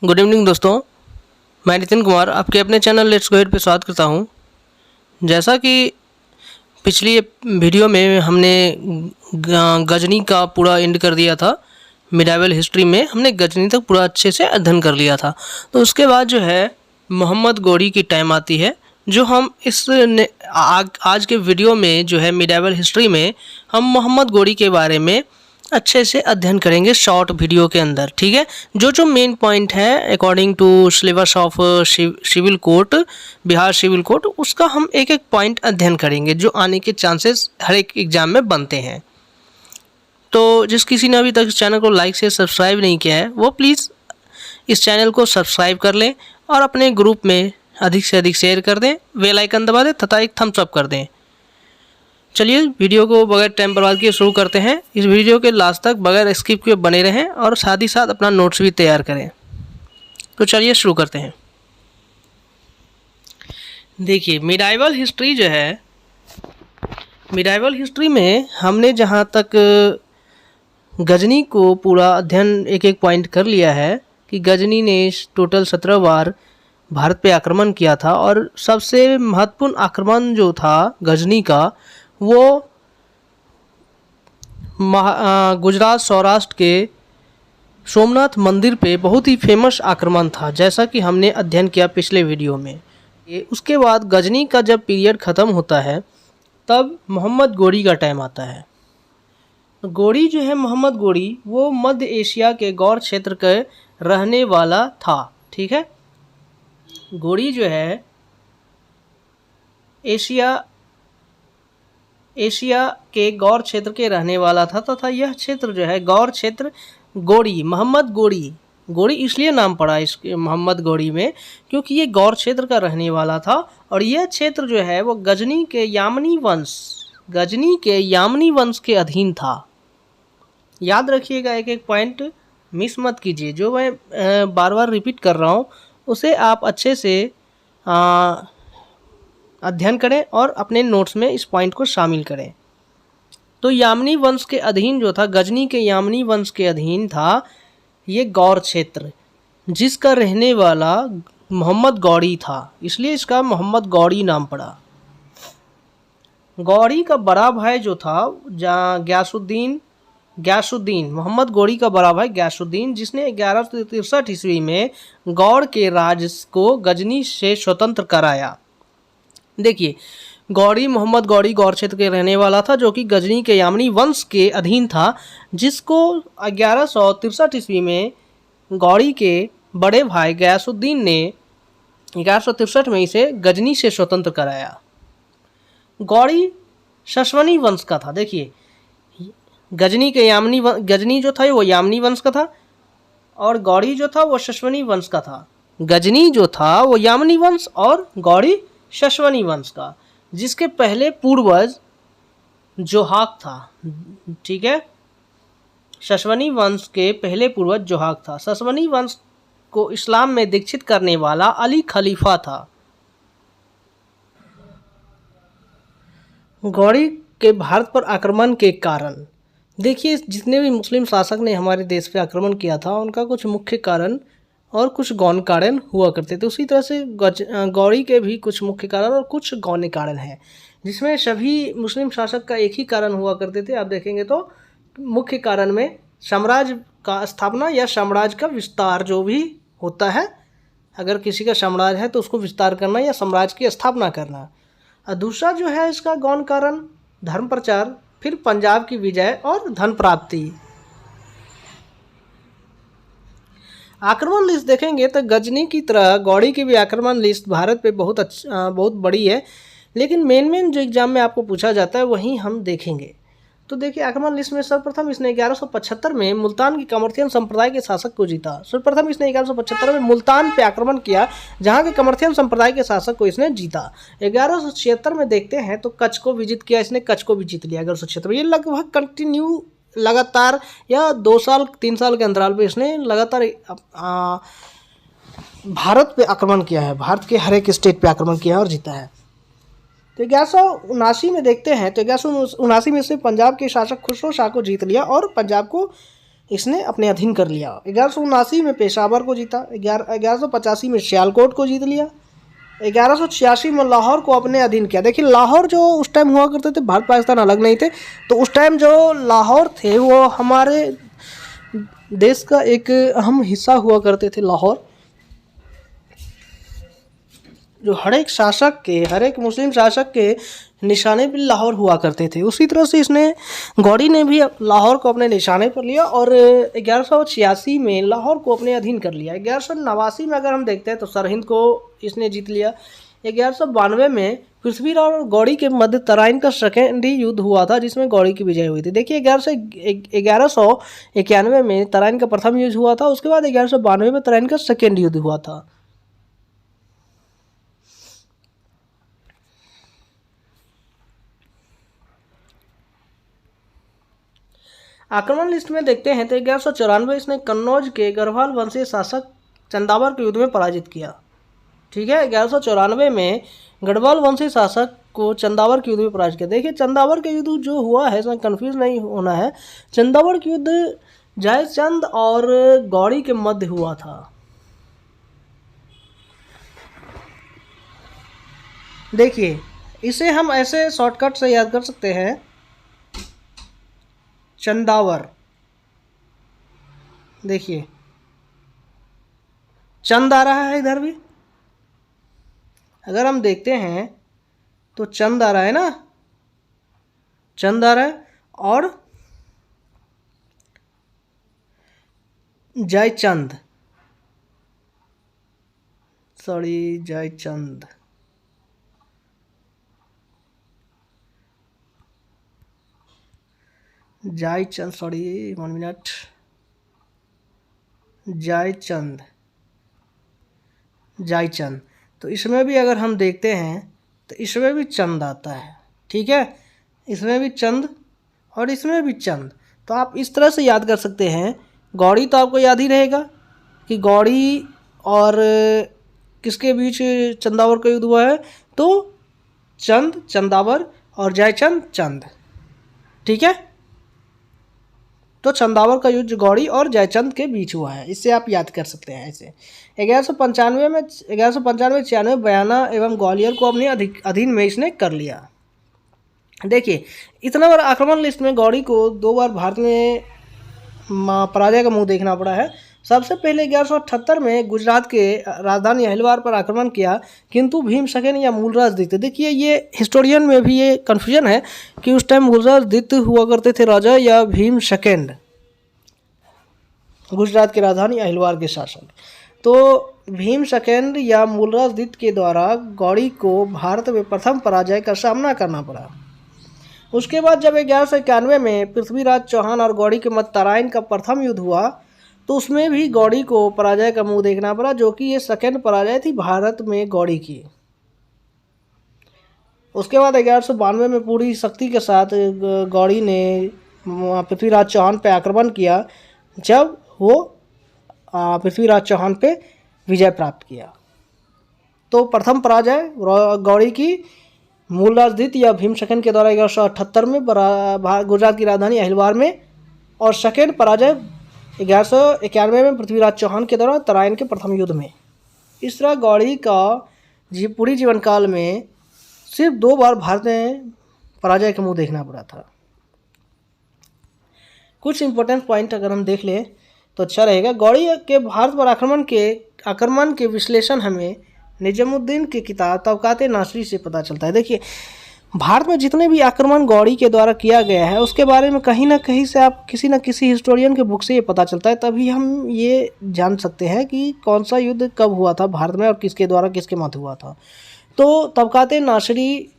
Good evening दोस्तों, मैं नितिन कुमार आपके अपने चैनल लेट्स गो एड पे स्वागत करता हूं। जैसा कि पिछली वीडियो में हमने गजनी का पूरा एंड कर दिया था। मिडाइवल हिस्ट्री में हमने गजनी तक पूरा अच्छे से अध्ययन कर लिया था। तो उसके बाद जो है मोहम्मद गौरी की टाइम आती है, जो हम आज के वीडियो में जो है मिडाइवल हिस्ट्री में हम मोहम्मद गौरी के बारे में अच्छे से अध्ययन करेंगे शॉर्ट वीडियो के अंदर। ठीक है, जो मेन पॉइंट है according to syllabus of civil court, Bihar civil court, उसका हम एक एक पॉइंट अध्ययन करेंगे जो आने के चांसेस हर एक एग्जाम में बनते हैं। तो जिस किसी ने अभी तक इस चैनल को लाइक से सब्सक्राइब नहीं किया है वो प्लीज़ इस चैनल को सब्सक्राइब कर लें और अपने ग्रुप में अधिक से अधिक शेयर कर दें, बेल आइकन दबा दें तथा एक थम्स अप कर दें। चलिए वीडियो को बगैर टाइम बर्बाद किए शुरू करते हैं। इस वीडियो के लास्ट तक बगैर स्किप किए बने रहें और साथ ही साथ अपना नोट्स भी तैयार करें। तो चलिए शुरू करते हैं। देखिए मिडाइवल हिस्ट्री जो है, मिडाइवल हिस्ट्री में हमने जहाँ तक गजनी को पूरा अध्ययन एक एक पॉइंट कर लिया है कि गजनी ने टोटल 17 बार भारत पे आक्रमण किया था और सबसे महत्वपूर्ण आक्रमण जो था गजनी का वो गुजरात सौराष्ट्र के सोमनाथ मंदिर पे बहुत ही फेमस आक्रमण था, जैसा कि हमने अध्ययन किया पिछले वीडियो में। उसके बाद गजनी का जब पीरियड ख़त्म होता है तब मोहम्मद गौरी का टाइम आता है। गौरी जो है, मोहम्मद गौरी, वो मध्य एशिया के गौर क्षेत्र के रहने वाला था। ठीक है, गौरी जो है एशिया के गौर क्षेत्र के रहने वाला था तथा यह क्षेत्र जो है गौर क्षेत्र गौरी, मोहम्मद गौरी इसलिए नाम पड़ा इस मोहम्मद गौरी में क्योंकि ये गौर क्षेत्र का रहने वाला था और यह क्षेत्र जो है वो गजनी के यामनी वंश के अधीन था। याद रखिएगा, एक एक पॉइंट मिस मत कीजिए। जो मैं बार बार रिपीट कर रहा हूँ उसे आप अच्छे से अध्ययन करें और अपने नोट्स में इस पॉइंट को शामिल करें। तो यामनी वंश के अधीन जो था, गजनी के यामनी वंश के अधीन था ये गौर क्षेत्र, जिसका रहने वाला मोहम्मद गौरी था, इसलिए इसका मोहम्मद गौरी नाम पड़ा। गौरी का बड़ा भाई जो था गयासुद्दीन, मोहम्मद गौरी का बड़ा भाई गयासुद्दीन, जिसने 1163 ईस्वी में गौड़ के राज को गजनी से स्वतंत्र कराया। देखिए मोहम्मद गौरी गौर क्षेत्र के रहने वाला था जो कि गजनी के यामनी वंश के अधीन था, जिसको 1163 ईस्वी में गौरी के बड़े भाई गयासुद्दीन ने 1163 में इसे गजनी से स्वतंत्र कराया। गौरी शशवनी वंश का था। देखिए गजनी जो था वो यामनी वंश का था और गौरी जो था वो शशवनी वंश का था। गजनी जो था वो यामनी वंश और गौरी शशवनी वंश का, जिसके पहले पूर्वज जोहाक था। ठीक है, शशवनी वंश के पहले पूर्वज जोहाक था। शशवनी वंश को इस्लाम में दीक्षित करने वाला अली खलीफा था। गौरी के भारत पर आक्रमण के कारण, देखिए जितने भी मुस्लिम शासक ने हमारे देश पे आक्रमण किया था उनका कुछ मुख्य कारण और कुछ गौण कारण हुआ करते थे। उसी तरह से गौरी के भी कुछ मुख्य कारण और कुछ गौण कारण हैं, जिसमें सभी मुस्लिम शासक का एक ही कारण हुआ करते थे। आप देखेंगे तो मुख्य कारण में साम्राज्य का स्थापना या साम्राज्य का विस्तार जो भी होता है, अगर किसी का साम्राज्य है तो उसको विस्तार करना या साम्राज्य की स्थापना करना। और दूसरा जो है इसका गौण कारण धर्म प्रचार, फिर पंजाब की विजय और धन प्राप्ति। आक्रमण लिस्ट देखेंगे तो गजनी की तरह गौरी की भी आक्रमण लिस्ट भारत पे बहुत बड़ी है, लेकिन मेन जो एग्जाम में आपको पूछा जाता है वही हम देखेंगे। तो देखिए आक्रमण लिस्ट में सर्वप्रथम इसने 1175 में मुल्तान की कमर्थियन संप्रदाय के शासक को जीता। सर्वप्रथम इसने 1175 में मुल्तान पे आक्रमण किया, जहाँ के कमर्थियन संप्रदाय के शासक को इसने जीता। 1176 में देखते हैं तो कच्छ को विजित किया इसने, कच्छ को भी जीत लिया 1176। ये लगभग लगातार या 2 साल 3 साल के अंतराल पे इसने लगातार भारत पे आक्रमण किया है, भारत के हर एक स्टेट पे आक्रमण किया है और जीता है। तो 1179 में देखते हैं तो 1179 में से पंजाब के शासक खुसरो शाह को जीत लिया और पंजाब को इसने अपने अधीन कर लिया। 1179 में पेशावर को जीता, 1185 में सियालकोट को जीत लिया, 1186 में लाहौर को अपने अधीन किया। देखिए लाहौर जो उस टाइम हुआ करते थे, भारत पाकिस्तान अलग नहीं थे, तो उस टाइम जो लाहौर थे वो हमारे देश का एक अहम हिस्सा हुआ करते थे। लाहौर जो हर एक मुस्लिम शासक के निशाने पर लाहौर हुआ करते थे, उसी तरह से इसने गौरी ने भी लाहौर को अपने निशाने पर लिया और 1186 में लाहौर को अपने अधीन कर लिया। 1189 में अगर हम देखते हैं तो सरहिंद को इसने जीत लिया। 1192 में पृथ्वीराज और गौरी के मध्य तराइन का सेकेंड युद्ध हुआ था, जिसमें गौरी की विजय हुई थी। देखिए 1191 में तराइन का प्रथम युद्ध हुआ था, उसके बाद 1192 में तराइन का सेकेंड युद्ध हुआ था। आक्रमण लिस्ट में देखते हैं तो 1194 इसने कन्नौज के गढ़वाल वंशीय शासक चंदावर के युद्ध में पराजित किया। ठीक है, 1194 में गढ़वाल वंशीय शासक को चंदावर के युद्ध में पराजित किया। देखिए चंदावर के युद्ध जो हुआ है, इसमें कंफ्यूज नहीं होना है। चंदावर के युद्ध जयचंद और गौरी के मध्य हुआ था। देखिए इसे हम ऐसे शॉर्टकट से याद कर सकते हैं, चंदावर। देखिए चंद आ रहा है इधर भी, अगर हम देखते हैं तो चंद आ रहा है ना, चंद आ रहा है, और जयचंद, जयचंद, वन मिनट, जयचंद। तो इसमें भी अगर हम देखते हैं तो इसमें भी चंद आता है। ठीक है, इसमें भी चंद और इसमें भी चंद। तो आप इस तरह से याद कर सकते हैं। गौरी तो आपको याद ही रहेगा कि गौरी और किसके बीच चंदावर का युद्ध हुआ है, तो चंद, चंदावर और जयचंद, चंद। ठीक है, तो चंदावर का युद्ध गौरी और जयचंद के बीच हुआ है, इससे आप याद कर सकते हैं। ऐसे 1195 में 96 बयाना एवं ग्वालियर को अपने अधीन में इसने कर लिया। देखिए इतना बार आक्रमण लिस्ट में गौरी को 2 बार भारत में पराजय का मुंह देखना पड़ा है। सबसे पहले 1178 में गुजरात के राजधानी अहिलवार पर आक्रमण किया, किंतु भीमसेन या मूलराजदित्य, देखिए ये हिस्टोरियन में भी ये कन्फ्यूजन है कि उस टाइम मूलराजदित्य हुआ करते थे राजा या भीमसेन, गुजरात की राजधानी अहिलवार के शासक। तो भीमसेन या मूलराजदित्य के द्वारा गौरी को भारत में प्रथम पराजय का सामना करना पड़ा। उसके बाद जब 1191 में पृथ्वीराज चौहान और गौरी के मध्य तराइन का प्रथम युद्ध हुआ, तो उसमें भी गौरी को पराजय का मुंह देखना पड़ा, जो कि ये सेकेंड पराजय थी भारत में गौरी की। उसके बाद 1192 में पूरी शक्ति के साथ गौरी ने पृथ्वीराज चौहान पे आक्रमण किया, जब वो पृथ्वीराज चौहान पे विजय प्राप्त किया। तो प्रथम पराजय गौरी की मूलराजदित्य या भीमसेन के द्वारा 1178 में गुजरात की राजधानी अहिलवार में, और सेकेंड पराजय 1191 में पृथ्वीराज चौहान के द्वारा तराइन के प्रथम युद्ध में। इस तरह गौरी का पूरी जीवन काल में सिर्फ 2 बार भारत में पराजय का मुंह देखना पड़ा था। कुछ इंपॉर्टेंट पॉइंट अगर हम देख लें तो अच्छा रहेगा। गौरी के भारत पर आक्रमण के विश्लेषण हमें निजामुद्दीन की किताब तबकाते नासरी से पता चलता है। देखिए भारत में जितने भी आक्रमण गौरी के द्वारा किया गया है, उसके बारे में कहीं ना कहीं से आप किसी न किसी हिस्टोरियन के बुक से ये पता चलता है, तभी हम ये जान सकते हैं कि कौन सा युद्ध कब हुआ था भारत में और किसके द्वारा किसके मध्य हुआ था। तो तबकाते नासरी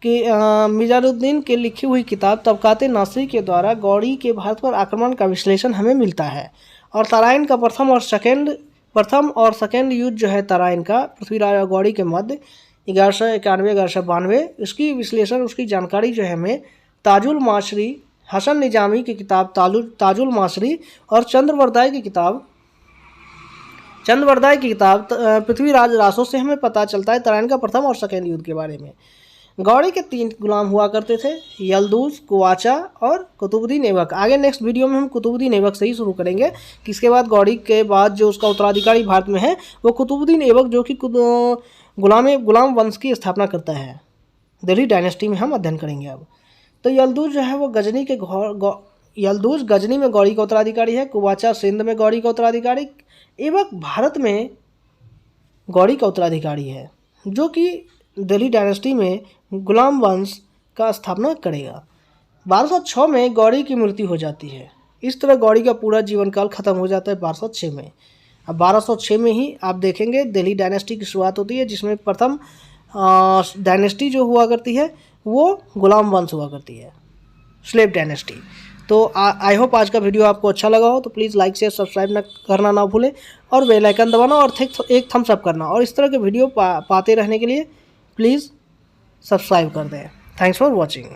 के निजामुद्दीन के लिखी हुई किताब तबकाते नासरी के द्वारा गौरी के भारत पर आक्रमण का विश्लेषण हमें मिलता है। और तराइन का प्रथम और सेकेंड युद्ध जो है तराइन का पृथ्वीराज और गौरी के मध्य 1191 1192, इसकी विश्लेषण, उसकी जानकारी जो है हमें ताजुल माशरी, हसन निजामी की किताब ताजुल माशरी और चंद्रवरदाई की किताब पृथ्वीराज रासो से हमें पता चलता है तराइन का प्रथम और सेकेंड युद्ध के बारे में। गौरी के 3 गुलाम हुआ करते थे, यल्दूज, कुवाचा और कुतुबुद्दीन ऐबक। आगे नेक्स्ट वीडियो में हम कुतुबुद्दीन ऐबक से ही शुरू करेंगे कि इसके बाद गौरी के बाद जो उसका उत्तराधिकारी भारत में है वो कुतुबुद्दीन ऐबक, जो कि गुलाम वंश की स्थापना करता है। दिल्ली डायनेस्टी में हम अध्ययन करेंगे अब। तो यल्दूज जो है वो यल्दूज गजनी में गौरी का उत्तराधिकारी है, कुवाचा सिंध में गौरी का उत्तराधिकारी, ऐबक भारत में गौरी का उत्तराधिकारी है, जो कि दिल्ली डायनेस्टी में गुलाम वंश का स्थापना करेगा। 1206 में गौरी की मृत्यु हो जाती है। इस तरह गौरी का पूरा जीवन काल खत्म हो जाता है 1206 में। अब 1206 में ही आप देखेंगे दिल्ली डायनेस्टी की शुरुआत होती है, जिसमें प्रथम डायनेस्टी जो हुआ करती है वो गुलाम वंश हुआ करती है, स्लेव डायनेस्टी। तो आई होप आज का वीडियो आपको अच्छा लगा हो, तो प्लीज़ लाइक शेयर सब्सक्राइब करना ना भूलें और बेल आइकन दबाना और एक थम्स अप करना। और इस तरह के वीडियो पाते रहने के लिए प्लीज़ सब्सक्राइब कर दें। Thanks for watching.